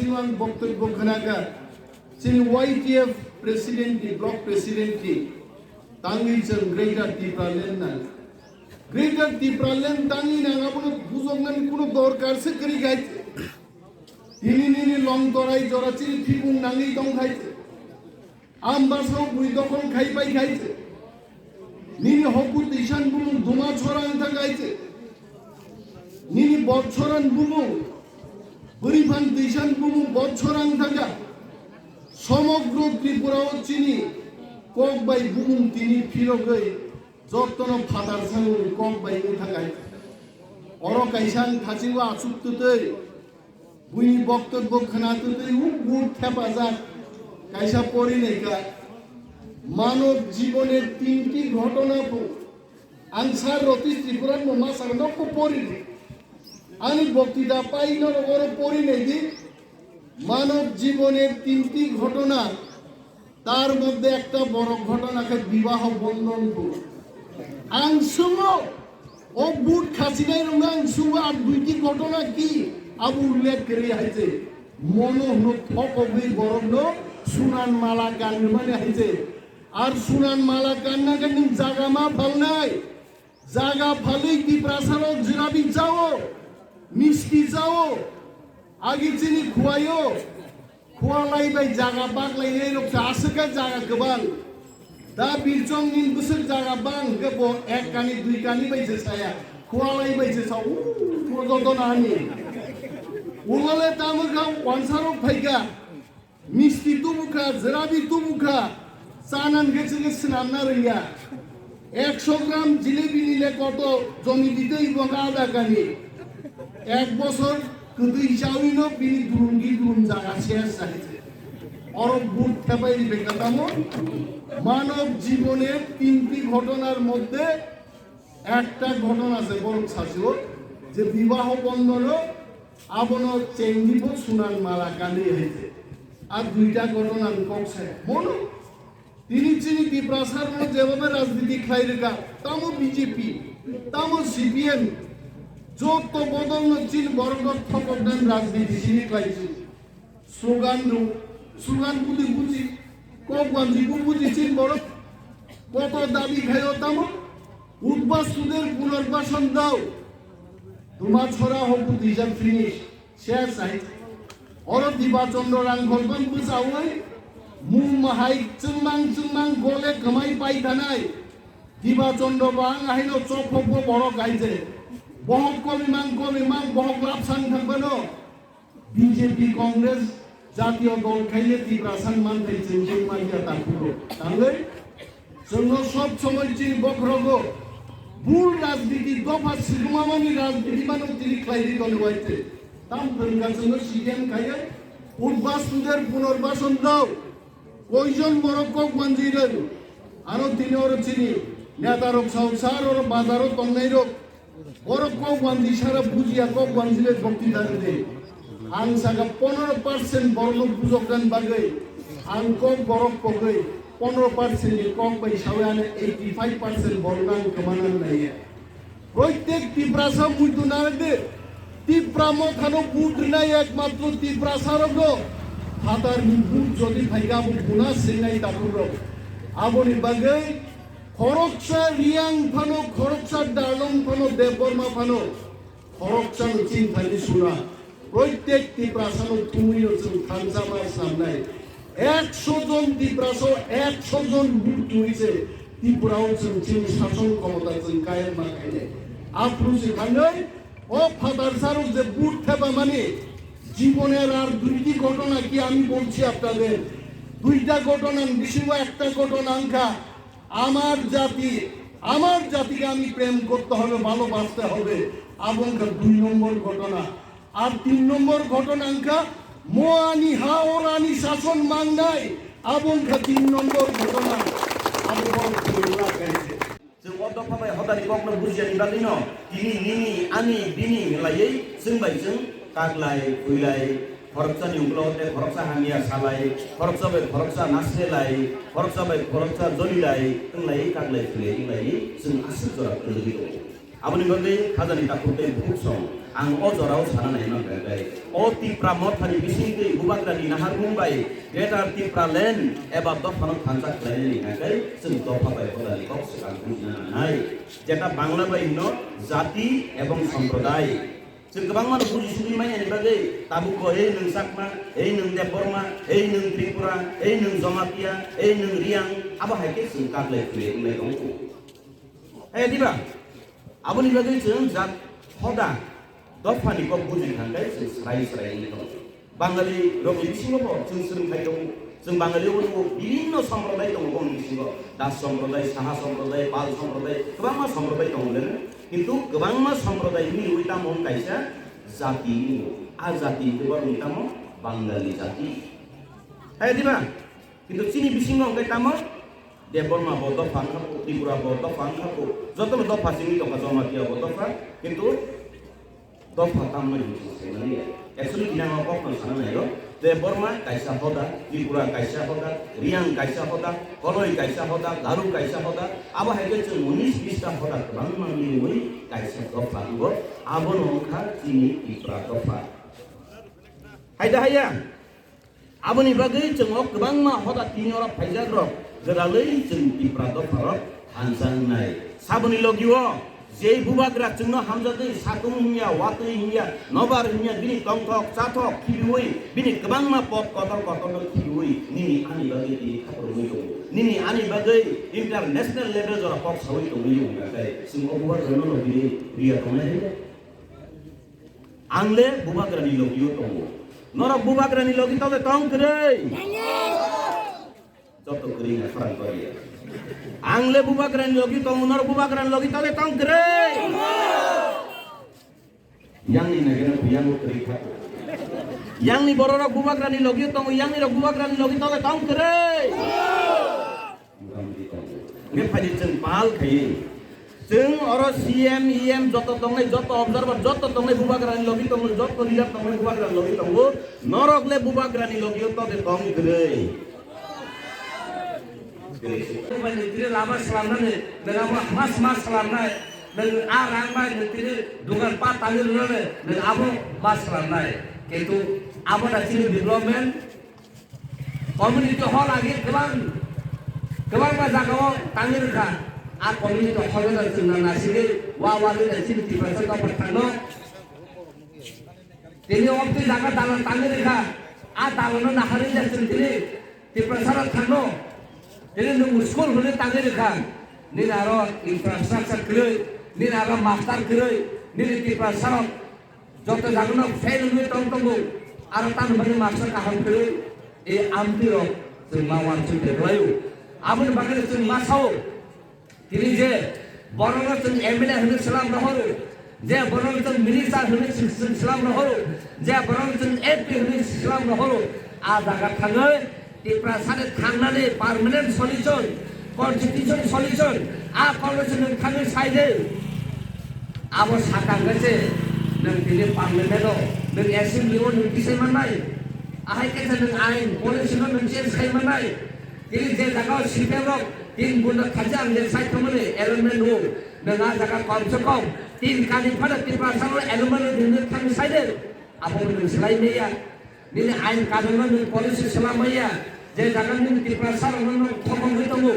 C1 বক্তব্য খানাকা সিনি YTF প্রেসিডেন্টটি block প্রেসিডেন্টটি তাঙ্গিজন greater Tripuraland না greater Tripuraland তাঙ্গি না আপনি বুঝবেন কোনো দরকার সে করি গাইছে তিনি লং তরাই জরাচি ঠিকুন নাঙ্গি দং খাইছে আমবাসাও বুই দখল খাইপাই খাইছে নিনি হকু তিসান বুমু দুমা ছড়ান থাকাইছে নিনি বছরান বুমু বরিফান তিসান বুমু বছরান থাকা সমগ্র ত্রিপুরাও চিনি কক বাই বুমুম তিনি ফিরগৈ যতন ফাদার সাঙ্গু কক বাই থাকাই অর কাইসান থাচিও আসুক্ততে বুইনি বক্তব্য খানাতে উঠ হেফাজাত কাইসা পড়ি নাইকা মানব জীবনের 3টি ঘটনা আনসার রতি ত্রিপুরার মা সারনক পড়ি আমি বক্তৃতা পাই না ওর পড়ি নাই দি মানব জীবনের 3টি ঘটনা তার মধ্যে একটা বড় ঘটনাকে বিবাহ বন্ধন আংসুম ও বুট খাসিনাই আংসুম আর 2টি ঘটনা কি আবু উল্লেখ করে আইছে মনোহন থকবি বরণ সুনান মালা গান মানে আইছে আর সুনান মালা গান না গান জাগা মা ভাল নাই জাগা ভালোই কি প্রাসার জিরাবি যাও মিষ্টি যাও আগে চিনি খুয়াইও খুয়ালাই বাই জাগা বাগলাই এই রকম আসেকা জাগা গোবাল दा बिरजों इन बोसोर जागा बां गबो 1 कानी 2 कानी बायसे साया खुआलाई बायसे साव मददनानि उलाले तामुखा वानसारो फाइगा मिस्टी तुमुखा जराबि तुमुखा सानान गेसे स्नामना रैया 100 গ্রাম জিলেবি নিলে কত জমি দিতেই বঙ্গা আদা কানি 1 বছর কিন্তু হিসাবিনো বিনি দুরুঙ্গি দুরুম জাগা শেষ চাইছে অরব বুট থেপাই বেকাতামো মানব জীবনের 3টি ঘটনার মধ্যে একটা ঘটনা আছে বড় শাসক যে বিবাহ বন্ধন আবন চেঙ্গিব সুনান মালা কালি হইছে আর 2টা ঘটনা কমছে মনো তিনি চিনি ত্রিপ্রাসার যেভাবে রাজনীতি খাই রেখা তামো বিজেপি তামো সিপিএম যত বদল চিন বর্গ থকদান রাজনীতি চিনি খাইছে স্লোগান বুঝি কবগঞ্জি বুঝি চিন বড় কত দাবি খাইও তামো উদ্বাস্তুদের পুনর্বাসন দাও তোমার ছড়া হোক দিজান ফিনিশ শেষ সাইজ অর দিবাচন্দ্র রাং গল্পন বুঝাওই মুং মাহাই চুংমাং গলে গমাই পাই থানাই দিবাচন্দ্র বাং আহিনো চপপ বড় গাইছে বহক কমিমাং বহক লাপসান থাকবেনো বিজেপি কংগ্রেস জাতীয় দল খাইলে ত্রিপ্রাসান মান খাইছে সেই মাইয়া তারপুরো তাহলে জন্য সব সময় চিনি বক্রগ ভুল রাজনীতি দফা সিগুমামানি রাজনীতি মানব তিনি খাইলি দল হইছে তাম ফেরগার জন্য সিএম খাইয়ে উদ্বাস্তুদের পুনর্বাসন দাও কয়জন বড় কক মঞ্জিরের আরো তিনি ওর চিনি নেতারক সংসার ওর বাজারও তন্নাই রোগ ওর কক মঞ্জি সারা বুঝিয়া কক মঞ্জিরের বক্তৃতা দিতে আং সাগা 15% বর্ণ পুজোগান বাগে আং কক বরফ পগে 15% কম পয়সাও আনে 85% বর্ণান কমানান নাই প্রত্যেক ত্রিপ্রাসা মুইতু না দে ত্রিপ্রাম থানো বুট নাই একমাত্র ত্রিপ্রাসার গো হাতার বুট যদি ভাইগা বুনা সেনাই তাপুর আবনি বাগে খরকসা রিয়াং ফানো খরকসা ডালং ফানো দেববর্মা ফানো খরকসা চিন থাকি সুরা প্রত্যেক ত্রিপ্রাসানো তুমিও থানসামার সামনে 100 জন ত্রিপ্রাসা 100 জন বুট হইছে ত্রিপুরাও চিন শাসন ক্ষমতা চিন কায়েম মাখাইলে আপ্রুসি খান্ডই ও ফাদার সারক যে বুট থেবা মানে জীবনের আর 2টি ঘটনা কি আমি বলছি আপনাদের 2টা ঘটনা বিশেষ একটা ঘটনা আঙ্কা আমার জাতিকে আমি প্রেম করতে হবে ভালোবাসতে হবে এবং 2 নম্বর ঘটনা আর 3 নম্বর ঘটনা আঙ্কা মোয়ানি হাওরানি শাসন মাংনাই এবং 3 নম্বর ঘটনা আমি বলতে লাগাইছে जों अदफाबाय हदारि बक्न बुजियानि बागैनो दिनि निनि आनि बिनि लायै जोंबायजों कागलाय फैलाय खरकसानि उग्लते खरकसा हामिया सालाय खरकसाबाय खरकसा नासलेलाय खरकसाबाय खरकसा जलिलाय तंलाय कागलाय फैलाय तंलाय जों आसु जरा कलगि आबनि बगै खाजानि दाखुते बुकसं आं अ जराव साना नायना गाय अ Tipra मथानि बिसिंकै bubagrani nahar Mumbai Greater Tipraland eba dofano thanjak laini nakai जों दफा बाय हदानि कक सिगां बुजिनानै जेटा बांला बायनो जाति एवं सम्प्रदाय जों गोबां माने बुजिसुनि माइनि बागै ताबुको ए नों साकमा ए नों देबरमा ए नों त्रिपुरा ए नों जमातिया ए नों रियां आबा हायके जों कागले फुले उनाय दं ए दिबा आबनि बागै जों जात हदा दफानि कक बुजिनो थाखाय जों साराय साराय दं बाङालि रबि सिङाव जों सोलोंथाय दं जों बाङालियाव दङ বিভিন্ন সম্প্রদায় दङ गंनि सिङाव दास সম্প্রদায় साहा সম্প্রदाয় पाल सम्प्रदाय गोबां मा सम्प्रदाय दङ কিন্তু गोबां मा सम्प्रदायनि उइतामन कायसा जाति आ जाति गोबां उइतामन बाङालि जाति हाय दिबा কিন্তু চিনি বিসিङ अंगाय तामो देबरमा बद फांखा त्रिपुरा बद फांखा जत दफा सिङि दफा जमातिया बद फा কিন্তু दफा तामनो हिसाबै एक्चुअली दिनामा कखन साननायरो देबरमा कायसा होदा त्रिपुरा कायसा होदा रियां कायसा होदा कलय कायसा होदा गारु कायसा होदा आबा हायगे जों 19-20 टा होदा गोबां माननि मै कायसा दफा गो आबो नंखा चिनि त्रिपुरा दफा हायदा हाया आबोनि बागै जों गोबां मा होदा तिनिरा फायजाग र जेरालै जों त्रिपुरा दफा र हानजांनाय साबनि लगियो जे बुबाग्रा जोंनो हामजादै साकुं हिया वातै हिया नबार हिया बिनि टंथक चाथक खिबिउइ बिनि गोबां मा पप कतर कतर खिबिउइ निनि आनि बागै दि खापरमै दङ निनि आनि बागै इन्टारनेशनल लेभेल जरा पप सावै दङ नाथाय जों बुबाग्रा न बिनि रिया दंनाय आंले बुबाग्रानि लगियो दङ नर बुबाग्रानि लगि तले टं करै जत करै ना फराक गरिया आंले बुबाग्रानि लगी तो उनर बुबाग्रानि लगी तले तंग करे यांगनि नगेन बियांगो करि था यांगनि बरर बुबाग्रानि लगी तो यांगनि र बुबाग्रानि लगी तले तंग करे ने फादि जों पाल खायो जों अर सीएम ईएम जत दंनै जत ऑब्जर्वर जत दंनै बुबाग्रानि लगी तो जत लिडार दंनै बुबाग्रानि लगी तो नरगले बुबाग्रानि लगी तले तंग करे नोंथांनि लामा खालामनानै नोंहाबो मास खालामनाय नों आ रांबाय नोंथांनि दुगान पा तानि लुनानै नोंहाबो मास खालामनाय किन्तु आबो दासिम डेभलपमेन्ट कमिउनिटि हल आगे गोबां मा जागायाव तानि रोखा आ कमिउनिटि हल जोंना नासिगै वावानि दासिम टिप्रासा दाफोर थांनो दिनै अब्दि जागा दालान तानि रोखा आ दालानो नाहारि जों दिनै टिप्रासा थांनो ini nunggu sekolah boleh tangga dekat. Ni naro infrastruktur kerja, ni naro master kerja, ni di pasar. Jatuh jangan fail ni tong-tonggu. Aratan bagi master kaham kerja. Ampiro semua wancun terlalu. Abun bagi semua masau. Kini je, borong tu MLA hendak selam dahulu. Je borong tu minister hendak selam dahulu. Je borong tu MP hendak selam dahulu. Ada kat tangga. Tiprasane थांनानै permanent solution constitution solution आ convention नोंथांनि साइडे आबो साकांगसे नों दिनै पार्लियामेन्टआव नों एसेम्ब्लियाव नों बिसायमानाय आहाय केसे नों आइन पलिसियाव नों चेन्ज खालामनाय दिनै जे जागायाव सिपिएमआव 3 गुना खाजा आं साइड खालामनाय एलिमेन्ट हो नों आ जागा कमसे कम 3 कानि फादा तिप्रासाव एलिमेन्ट नोंथांनि साइडे आबो नों सोलायनाया Nini ain kadang nini polisi selama ya, jadi jangan nini di pasar nini thomong hitunggu.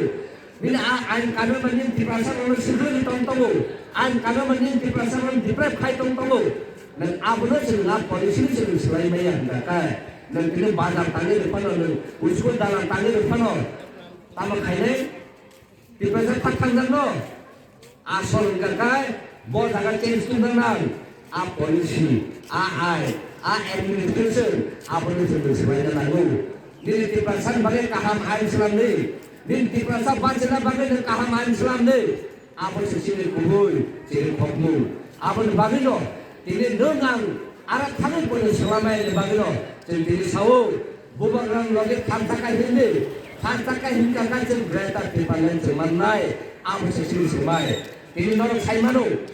Nini ain kadang nini di pasar nini sihir hitunggu. Ain kadang nini di pasar nini di prep kai hitunggu. Dan abuna sehingga polisi sehingga selama ya mereka. Dan kini bazar tani depan nini, usul dalam tani depan nini. Tamak kai nini di pasar tak tanggal nini. Asal mereka, bos akan change tu dengan a polisi, a ain. Administration apa itu sebenarnya lalu di pasar bagi kaham ain Islam di pasar baca bagi kaham ain Islam apa sisi kubur sisi khokmu apa bagi lo ini dengan arah tangan pun selama ini bagi lo jadi sawo bubarang lagi kantakai hingga kan berita di panen semanai apa sisi semai ini orang saya malu